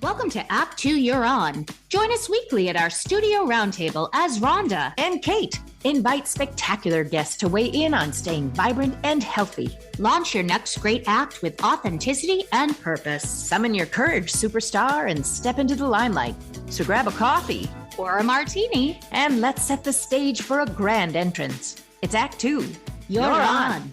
Welcome to Act 2 You're On. Join us weekly at our studio roundtable as Rhonda and Kate invite spectacular guests to weigh in on staying vibrant and healthy. Launch your next great act with authenticity and purpose. Summon your courage, superstar, and step into the limelight. So grab a coffee or a martini and let's set the stage for a grand entrance. It's Act 2. You're on.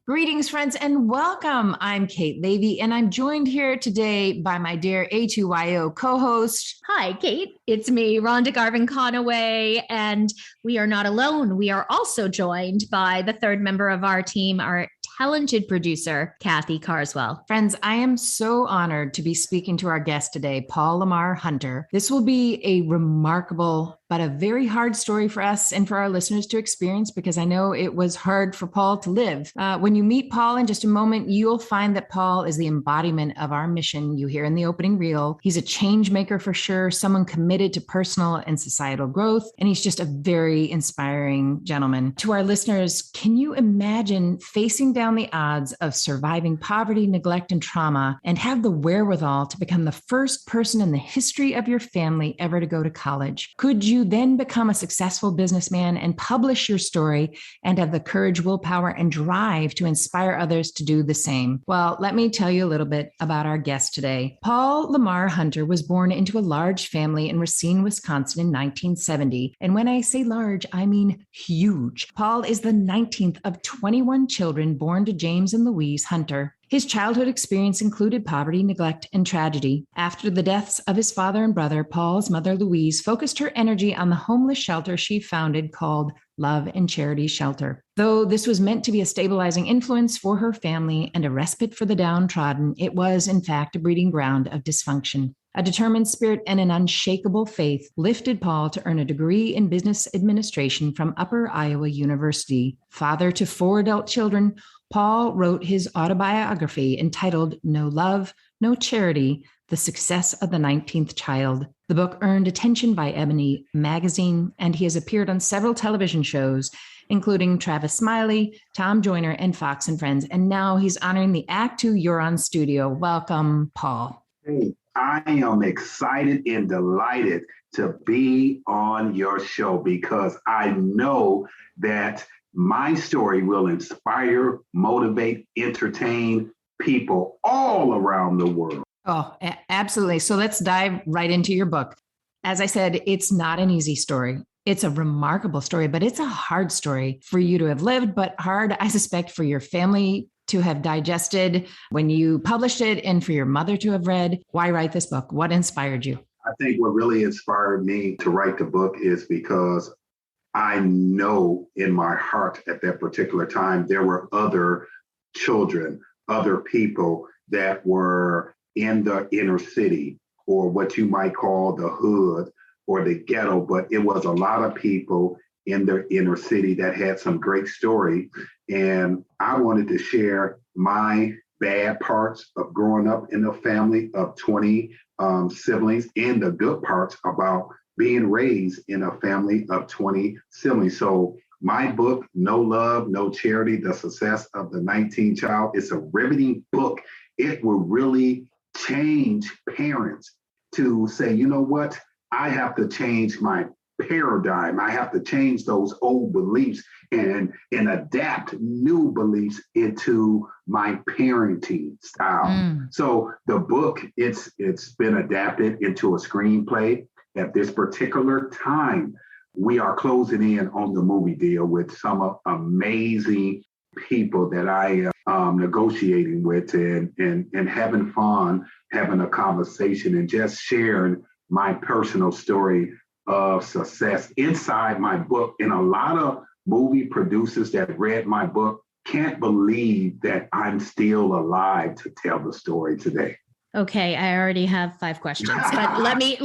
Greetings, friends, and welcome. I'm Kate Levy, and I'm joined here today by my dear A2YO co-host. Hi, Kate. It's me, Rhonda Garvin-Conaway, and we are not alone. We are also joined by the third member of our team, our talented producer, Kathy Carswell. Friends, I am so honored to be speaking to our guest today, Paul Lamar Hunter. This will be a remarkable but a very hard story for us and for our listeners to experience, because I know it was hard for Paul to live. When you meet Paul in just a moment, you'll find that Paul is the embodiment of our mission you hear in the opening reel. He's a change maker for sure, someone committed to personal and societal growth, and he's just a very inspiring gentleman. To our listeners, can you imagine facing down the odds of surviving poverty, neglect, and trauma, and have the wherewithal to become the first person in the history of your family ever to go to college? Could you then become a successful businessman and publish your story and have the courage, willpower, and drive to inspire others to do the same? Well, let me tell you a little bit about our guest today. Paul Lamar Hunter was born into a large family in Racine, Wisconsin in 1970. And when I say large, I mean huge. Paul is the 19th of 21 children born to James and Louise Hunter. His childhood experience included poverty, neglect, and tragedy. After the deaths of his father and brother, Paul's mother, Louise, focused her energy on the homeless shelter she founded called Love and Charity Shelter. Though this was meant to be a stabilizing influence for her family and a respite for the downtrodden, it was, in fact, a breeding ground of dysfunction. A determined spirit and an unshakable faith lifted Paul to earn a degree in business administration from Upper Iowa University. Father to 4 adult children, Paul wrote his autobiography entitled No Love, No Charity, The Success of the 19th Child. The book earned attention by Ebony Magazine, and he has appeared on several television shows, including Travis Smiley, Tom Joyner, and Fox and Friends. And now he's honoring the Act 2 You're On studio. Welcome, Paul. Hey, I am excited and delighted to be on your show because I know that my story will inspire, motivate, entertain people all around the world. Oh, absolutely. So let's dive right into your book. As I said, it's not an easy story. It's a remarkable story, but it's a hard story for you to have lived, but hard, I suspect, for your family to have digested when you published it and for your mother to have read. Why write this book? What inspired you? I think what really inspired me to write the book is because I know in my heart at that particular time, there were other children, other people that were in the inner city, or what you might call the hood or the ghetto, but it was a lot of people in the inner city that had some great story. And I wanted to share my bad parts of growing up in a family of 20 siblings and the good parts about being raised in a family of 20 siblings. So my book, No Love, No Charity, The Success of the 19th Child, is a riveting book. It will really change parents to say, you know what? I have to change my paradigm. I have to change those old beliefs and adapt new beliefs into my parenting style. So the book, it's been adapted into a screenplay. At this particular time, we are closing in on the movie deal with some amazing people that I am negotiating with and having fun, having a conversation and just sharing my personal story of success inside my book. And a lot of movie producers that read my book can't believe that I'm still alive to tell the story today. Okay, I already have 5 questions, but let me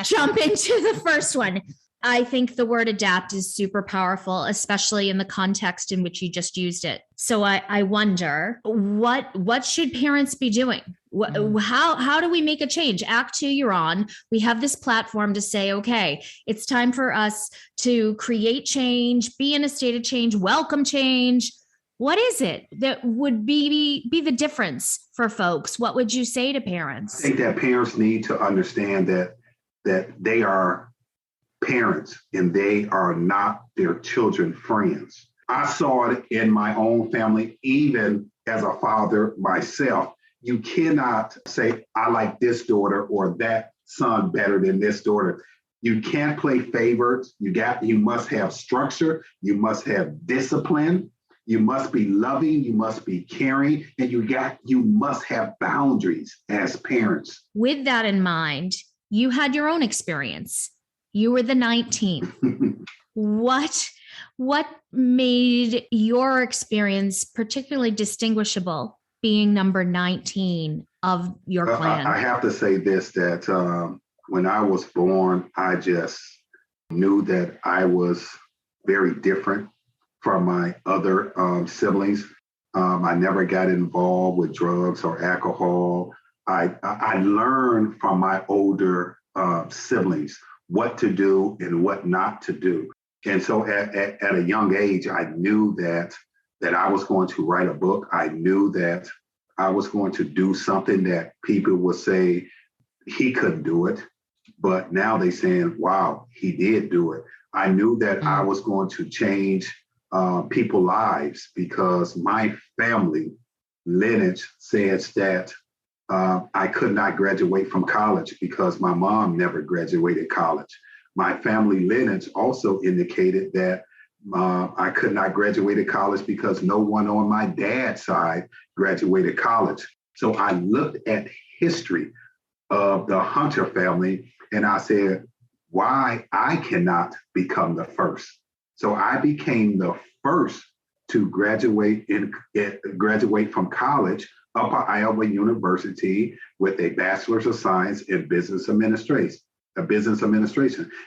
jump into the first one. I think the word adapt is super powerful, especially in the context in which you just used it. So I wonder, what should parents be doing? How do we make a change? Act 2, you're on. We have this platform to say, okay, it's time for us to create change, be in a state of change, welcome change. What is it that would be the difference for folks? What would you say to I parents? think that parents need to understand that they are parents and they are not their children's friends. I saw it in my own family, even as a father myself. You cannot say, I like this daughter or that son better than this daughter. You can't play favorites. You must have structure. You must have discipline. You must be loving. You must be caring, and you must have boundaries as parents. With that in mind, you had your own experience. You were the 19th. What made your experience particularly distinguishable, being number 19 of your clan? I have to say this, that when I was born, I just knew that I was very different from my other siblings. I never got involved with drugs or alcohol. I learned from my older siblings what to do and what not to do. And so at a young age, I knew that I was going to write a book. I knew that I was going to do something that people would say he couldn't do it. But now they saying, wow, he did do it. I knew that I was going to change people's lives because my family lineage says that I could not graduate from college because my mom never graduated college. My family lineage also indicated that I could not graduate college because no one on my dad's side graduated college. So I looked at history of the Hunter family and I said, why I cannot become the first? So I became the first to graduate from college, Upper Iowa University, with a Bachelor's of Science in Business Administration.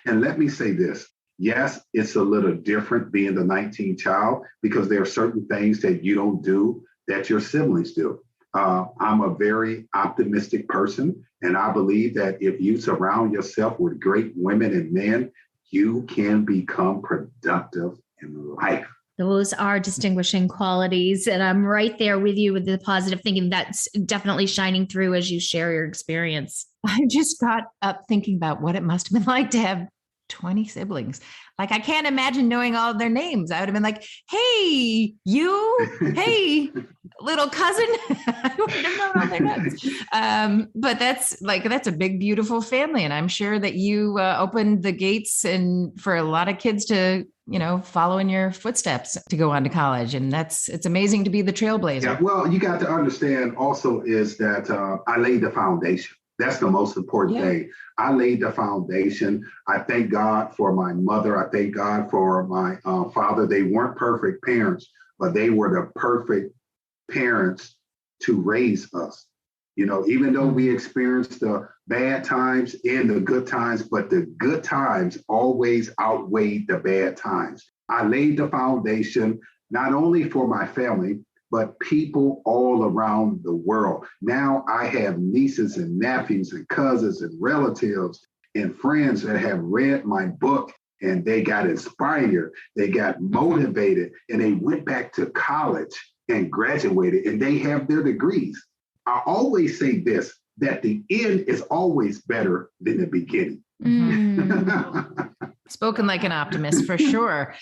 And let me say this. Yes, it's a little different being the 19th child because there are certain things that you don't do that your siblings do. I'm a very optimistic person, and I believe that if you surround yourself with great women and men, you can become productive in life. Those are distinguishing qualities. And I'm right there with you with the positive thinking. That's definitely shining through as you share your experience. I just got up thinking about what it must have been like to have 20 siblings. Like, I can't imagine knowing all of their names. I would have been like, hey, you, hey, little cousin. I wouldn't have known all their names. But that's a big, beautiful family. And I'm sure that you opened the gates and for a lot of kids to, follow in your footsteps to go on to college. And it's amazing to be the trailblazer. Yeah, well, you got to understand also is that I laid the foundation. That's the most important thing. I laid the foundation. I thank God for my mother. I thank God for my father. They weren't perfect parents, but they were the perfect parents to raise us. Even though we experienced the bad times and the good times, but the good times always outweighed the bad times. I laid the foundation not only for my family, but people all around the world. Now I have nieces and nephews and cousins and relatives and friends that have read my book and they got inspired, they got motivated, and they went back to college and graduated, and they have their degrees. I always say this, that the end is always better than the beginning. Spoken like an optimist, for sure.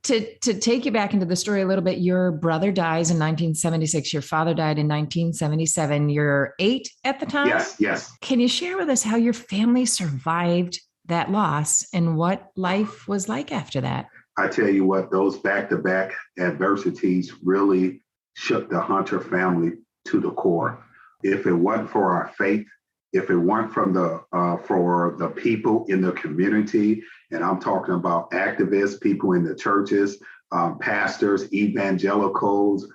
To take you back into the story a little bit, your brother dies in 1976. Your father died in 1977. You're 8 at the time? Yes. Can you share with us how your family survived that loss and what life was like after that? I tell you what, those back-to-back adversities really shook the Hunter family to the core. If it wasn't for our faith, if it weren't for the people in the community, and I'm talking about activists, people in the churches, pastors, evangelicals,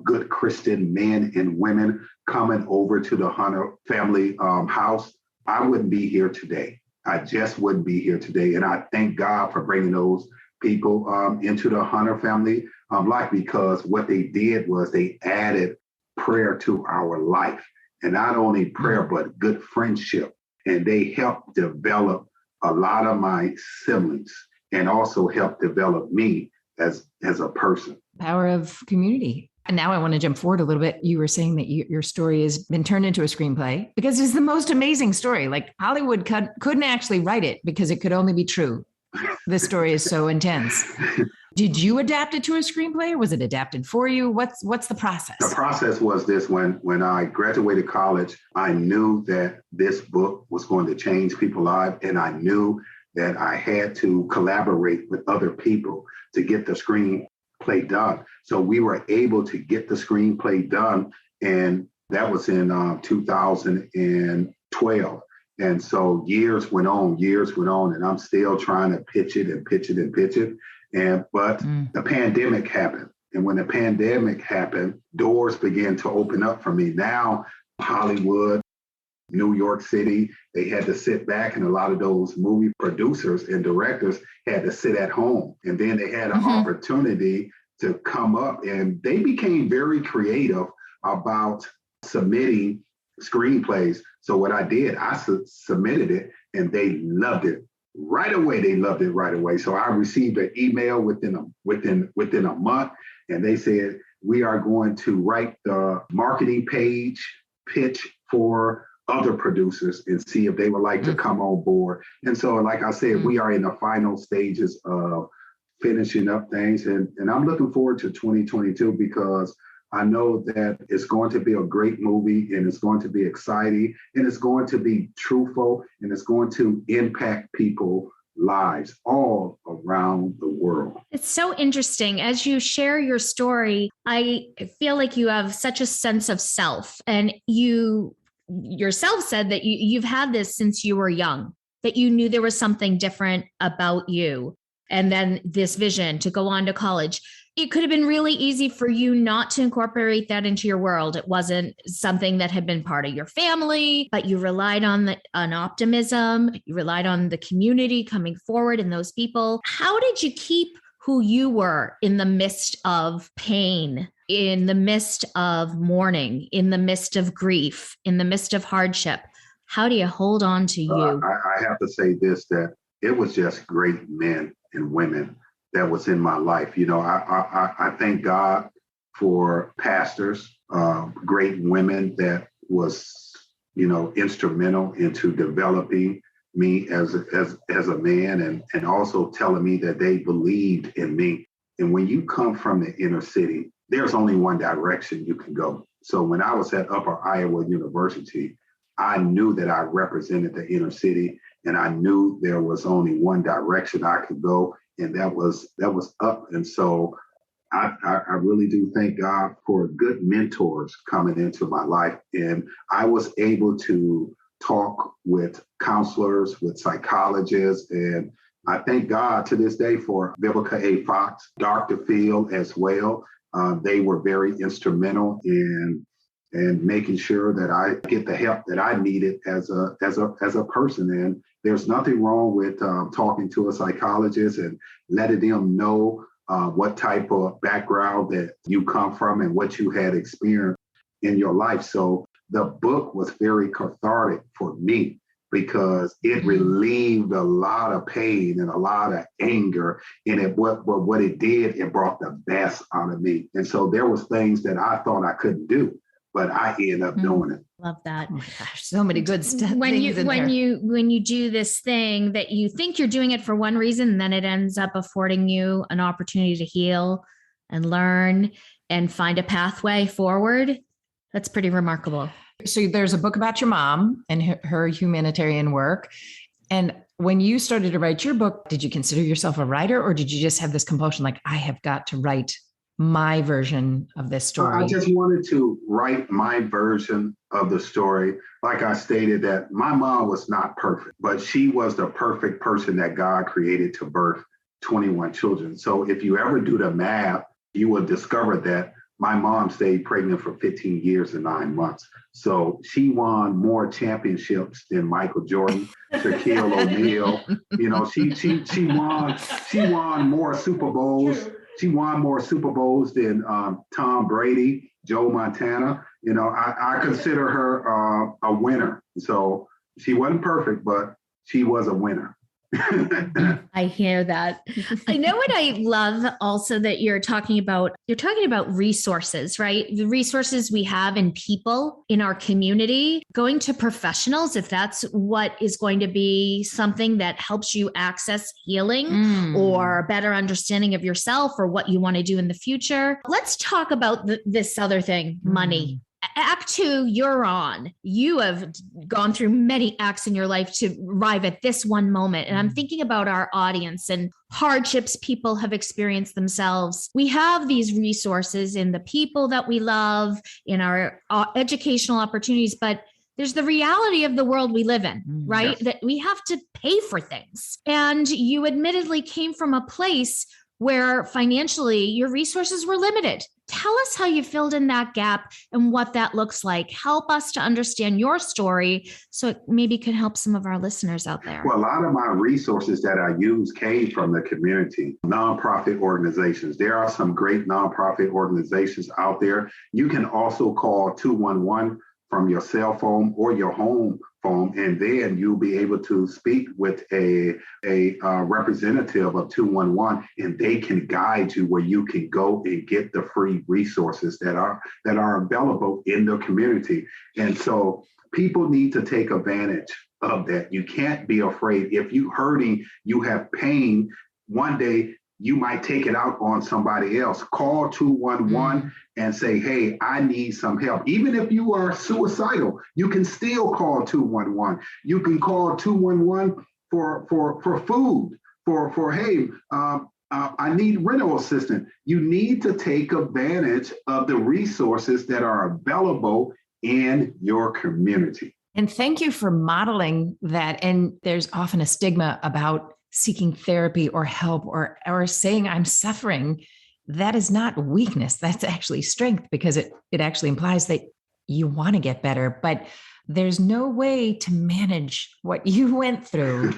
good Christian men and women coming over to the Hunter family house, I wouldn't be here today. I just wouldn't be here today. And I thank God for bringing those people into the Hunter family life, because what they did was they added prayer to our life. And not only prayer, but good friendship. And they helped develop a lot of my siblings and also helped develop me as a person. Power of community. And now I want to jump forward a little bit. You were saying that your story has been turned into a screenplay because it's the most amazing story. Like Hollywood couldn't actually write it because it could only be true. This story is so intense. Did you adapt it to a screenplay or was it adapted for you? What's the process? The process was this: when I graduated college, I knew that this book was going to change people's lives, and I knew that I had to collaborate with other people to get the screenplay done. So we were able to get the screenplay done, and that was in 2012. And so years went on, and I'm still trying to pitch it. But the pandemic happened. And when the pandemic happened, doors began to open up for me. Now, Hollywood, New York City, they had to sit back, and a lot of those movie producers and directors had to sit at home. And then they had an opportunity to come up, and they became very creative about submitting screenplays. So what I did, I submitted it, and they loved it right away. So I received an email within a month, and they said, we are going to write the marketing page pitch for other producers and see if they would like to come on board. And so, like I said, we are in the final stages of finishing up things. And I'm looking forward to 2022 because I know that it's going to be a great movie, and it's going to be exciting, and it's going to be truthful, and it's going to impact people's lives all around the world. It's so interesting. As you share your story, I feel like you have such a sense of self, and you yourself said that you've had this since you were young, that you knew there was something different about you. And then this vision to go on to college. It could have been really easy for you not to incorporate that into your world. It wasn't something that had been part of your family, but you relied on optimism. You relied on the community coming forward and those people. How did you keep who you were in the midst of pain, in the midst of mourning, in the midst of grief, in the midst of hardship? How do you hold on to you? I have to say this, that it was just great men and women that was in my life. You know, I thank God for pastors, great women that was, you know, instrumental into developing me as a man, and also telling me that they believed in me. And when you come from the inner city, there's only one direction you can go. So when I was at Upper Iowa University, I knew that I represented the inner city, and I knew there was only one direction I could go, and that was up. And so I really do thank God for good mentors coming into my life. And I was able to talk with counselors, with psychologists, and I thank God to this day for Vivica A. Fox, Dr. Field as well. They were very instrumental in making sure that I get the help that I needed as a person. And there's nothing wrong with talking to a psychologist and letting them know what type of background that you come from and what you had experienced in your life. So the book was very cathartic for me because it relieved a lot of pain and a lot of anger. And what it did, it brought the best out of me. And so there was things that I thought I couldn't do, but I ended up doing it. Love that. Oh my gosh, so many good stuff. When you do this thing that you think you're doing it for one reason, and then it ends up affording you an opportunity to heal and learn and find a pathway forward. That's pretty remarkable. So there's a book about your mom and her humanitarian work. And when you started to write your book, did you consider yourself a writer, or did you just have this compulsion, like, I have got to write my version of this story? I just wanted to write my version of the story. Like I stated, that my mom was not perfect, but she was the perfect person that God created to birth 21 children. So if you ever do the math, you will discover that my mom stayed pregnant for 15 years and 9 months. So she won more championships than Michael Jordan, Shaquille O'Neal. You know, she won more Super Bowls. She won more Super Bowls than Tom Brady, Joe Montana. You know, I consider her a winner. So she wasn't perfect, but she was a winner. I hear that. I know what I love also that you're talking about resources, right? The resources we have in people in our community, going to professionals, if that's what is going to be something that helps you access healing or better understanding of yourself or what you want to do in the future. Let's talk about this other thing, money. Act 2, you're on. You have gone through many acts in your life to arrive at this one moment. And I'm thinking about our audience and hardships people have experienced themselves. We have these resources in the people that we love, in our educational opportunities, but there's the reality of the world we live in, right? Yes. That we have to pay for things. And you admittedly came from a place where financially your resources were limited. Tell us how you filled in that gap and what that looks like. Help us to understand your story so it maybe could help some of our listeners out there. Well, a lot of my resources that I use came from the community, nonprofit organizations. There are some great nonprofit organizations out there. You can also call 211 from your cell phone or your home phone, and then you'll be able to speak with a representative of 211, and they can guide you where you can go and get the free resources that are available in the community. And so people need to take advantage of that. You can't be afraid. If you're hurting, you have pain, one day you might take it out on somebody else. Call 211 and say, hey, I need some help. Even if you are suicidal, you can still call 211. You can call 211 for food, for hey, I need rental assistance. You need to take advantage of the resources that are available in your community. And thank you for modeling that. And there's often a stigma about seeking therapy or help or saying I'm suffering. That is not weakness. That's actually strength, because it actually implies that you want to get better, but there's no way to manage what you went through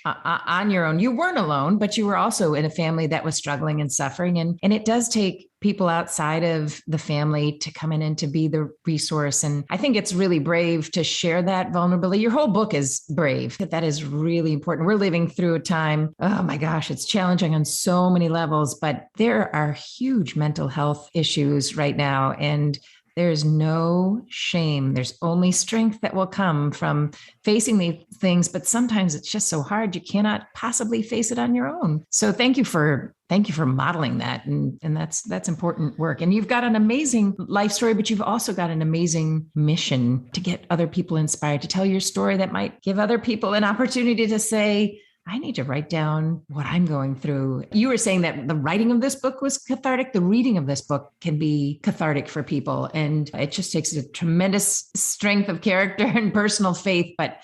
on your own. You weren't alone, but you were also in a family that was struggling and suffering. And it does take people outside of the family to come in and to be the resource. And I think it's really brave to share that vulnerability. Your whole book is brave. That is really important. We're living through a time, oh my gosh, it's challenging on so many levels, but there are huge mental health issues right now. And there's no shame. There's only strength that will come from facing these things. But sometimes it's just so hard. You cannot possibly face it on your own. So thank you for modeling that. And that's important work. And you've got an amazing life story, but you've also got an amazing mission to get other people inspired, to tell your story that might give other people an opportunity to say, I need to write down what I'm going through. You were saying that the writing of this book was cathartic. The reading of this book can be cathartic for people. And it just takes a tremendous strength of character and personal faith. But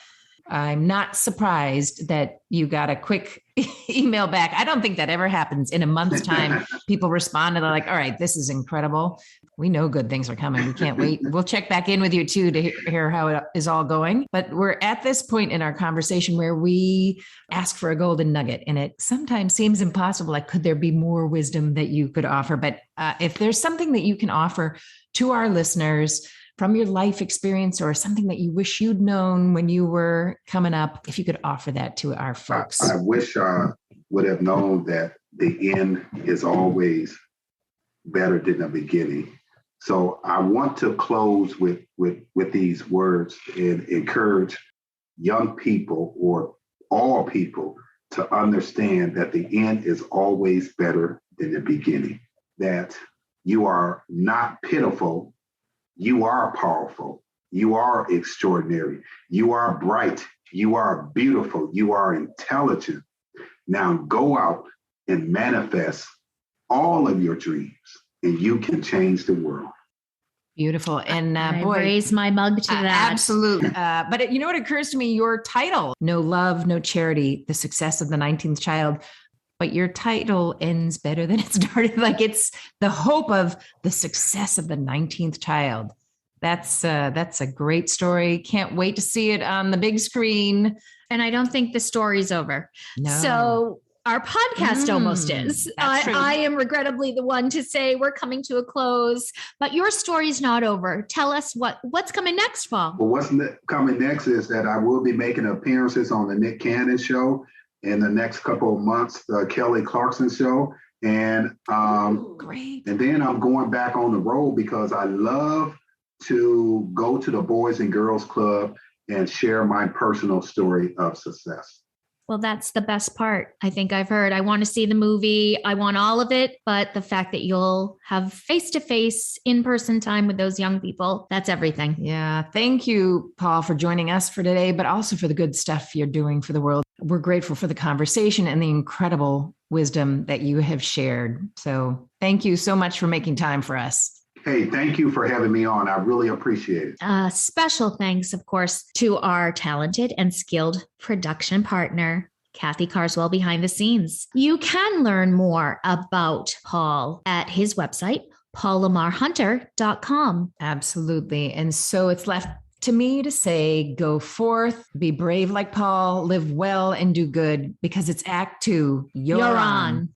I'm not surprised that you got a quick email back. I don't think that ever happens. In a month's time, people respond and they're like, all right, this is incredible. We know good things are coming. We can't wait. We'll check back in with you too to hear how it is all going. But we're at this point in our conversation where we ask for a golden nugget, and it sometimes seems impossible. Like, could there be more wisdom that you could offer? But if there's something that you can offer to our listeners from your life experience, or something that you wish you'd known when you were coming up, if you could offer that to our folks. I wish I would have known that the end is always better than the beginning. So I want to close with these words and encourage young people, or all people, to understand that the end is always better than the beginning, that you are not pitiful. You are powerful. You are extraordinary. You are bright. You are beautiful. You are intelligent. Now go out and manifest all of your dreams, and you can change the world. Beautiful. And boy, raise my mug to that. Absolutely. But you know what occurs to me? Your title, No Love, No Charity, The Success of the 19th Child. But your title ends better than it started. Like, it's the hope of the success of the 19th child. That's a great story. Can't wait to see it on the big screen. And I don't think the story's over. No. So our podcast almost is. I am regrettably the one to say we're coming to a close, but your story's not over. Tell us what's coming next, Paul. Well, what's coming next is that I will be making appearances on the Nick Cannon Show. in the next couple of months, the Kelly Clarkson show. And Great. and then I'm going back on the road because I love to go to the Boys and Girls Club and share my personal story of success. Well, that's the best part. I think I've heard. I want to see the movie. I want all of it. But the fact that you'll have face-to-face, in-person time with those young people, that's everything. Yeah. Thank you, Paul, for joining us for today, but also for the good stuff you're doing for the world. We're grateful for the conversation and the incredible wisdom that you have shared. So thank you so much for making time for us. Hey, thank you for having me on. I really appreciate it. Special thanks, of course, to our talented and skilled production partner, Kathy Carswell, behind the scenes. You can learn more about Paul at his website, paullamarhunter.com. Absolutely. And so it's left to me to say, go forth, be brave like Paul, live well and do good, because it's Act 2. You're on.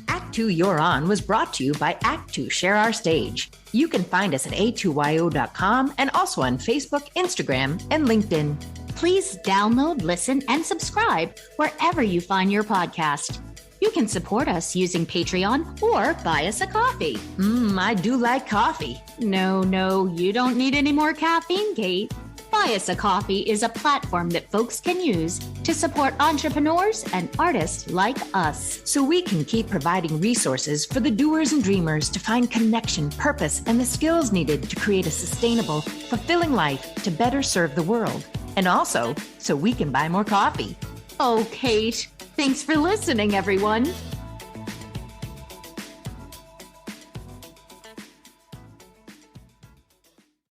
Act 2 You're On was brought to you by Act 2 Share Our Stage. You can find us at a2yo.com and also on Facebook, Instagram, and LinkedIn. Please download, listen, and subscribe wherever you find your podcast. You can support us using Patreon or buy us a coffee. I do like coffee. No, you don't need any more caffeine, Kate. Buy Us a Coffee is a platform that folks can use to support entrepreneurs and artists like us. So we can keep providing resources for the doers and dreamers to find connection, purpose, and the skills needed to create a sustainable, fulfilling life to better serve the world. And also, so we can buy more coffee. Oh, Kate, thanks for listening, everyone.